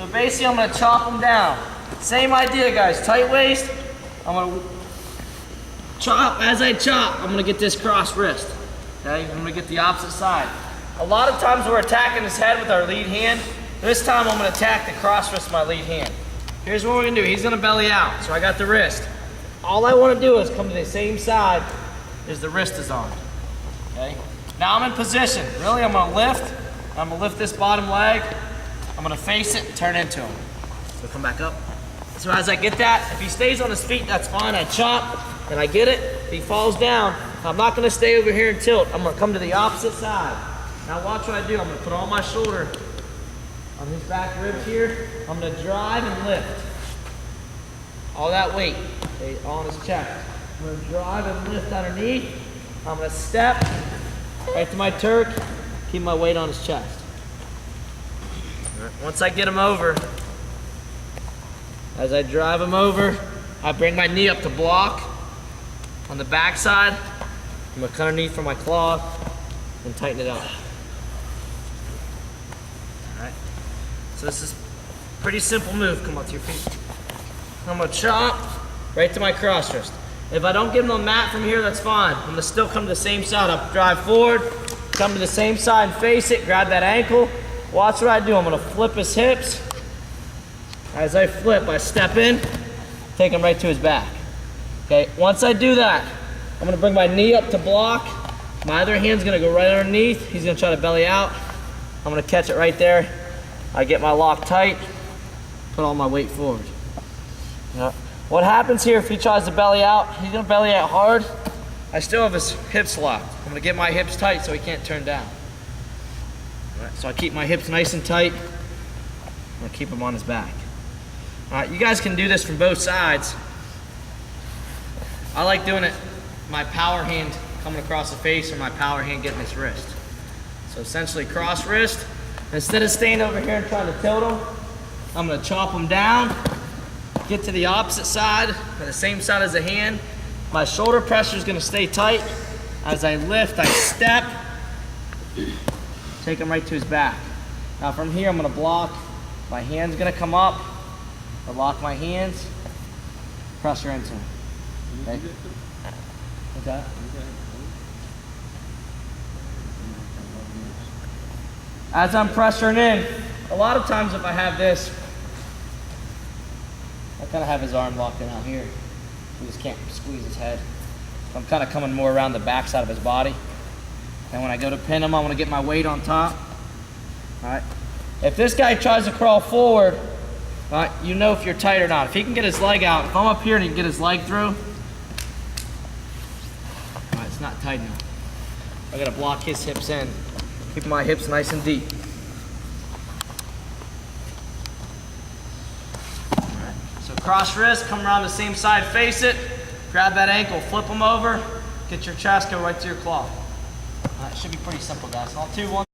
So basically I'm gonna chop them down. Same idea, guys, tight waist. I'm gonna chop, as I chop, I'm gonna get this cross wrist, okay? I'm gonna get the opposite side. A lot of times we're attacking his head with our lead hand. This time I'm gonna attack the cross wrist with my lead hand. Here's what we're gonna do. He's gonna belly out, so I got the wrist. All I wanna do is come to the same side as the wrist is on, okay? Now I'm in position. Really, I'm gonna lift. I'm gonna lift this bottom leg. I'm gonna face it and turn into him. So come back up. So as I get that, if he stays on his feet, that's fine. I chop and I get it. If he falls down, I'm not gonna stay over here and tilt. I'm gonna come to the opposite side. Now watch what I do. I'm gonna put all my shoulder on his back ribs here. I'm gonna drive and lift. All that weight, okay, on his chest. I'm gonna drive and lift underneath. I'm gonna step right to my Turk, keep my weight on his chest. All right. Once I get him over, as I drive him over, I bring my knee up to block. On the back side, I'm gonna cut underneath for my claw and tighten it up. All right. So this is a pretty simple move. Come up to your feet. I'm gonna chop right to my cross wrist. If I don't get him on the mat from here, that's fine. I'm gonna still come to the same side. I'll drive forward, come to the same side and face it, grab that ankle. Watch what I do. I'm gonna flip his hips. As I flip, I step in, take him right to his back. Okay, once I do that, I'm gonna bring my knee up to block. My other hand's gonna go right underneath. He's gonna try to belly out. I'm gonna catch it right there. I get my lock tight, put all my weight forward. Yeah. What happens here if he tries to belly out, he's gonna belly out hard. I still have his hips locked. I'm gonna get my hips tight so he can't turn down. All right, so I keep my hips nice and tight. I'm gonna keep him on his back. All right, you guys can do this from both sides. I like doing it, my power hand coming across the face or my power hand getting his wrist. So essentially cross wrist. Instead of staying over here and trying to tilt him, I'm gonna chop him down, get to the opposite side, or the same side as the hand. My shoulder pressure is gonna stay tight. As I lift, I step, take him right to his back. Now from here, I'm gonna block. My hand's gonna come up. I lock my hands, pressure into him. Okay? Okay. As I'm pressuring in, a lot of times if I have this, I kind of have his arm locked in out here. He just can't squeeze his head. I'm kind of coming more around the back side of his body. And when I go to pin him, I want to get my weight on top. All right. If this guy tries to crawl forward, you know if you're tight or not. If he can get his leg out, if I'm up here and he can get his leg through, it's not tight enough. I gotta block his hips in. Keep my hips nice and deep. All right. So cross wrist, come around the same side, face it, grab that ankle, flip them over, get your chest, go right to your claw. It should be pretty simple, guys. All 2, 1.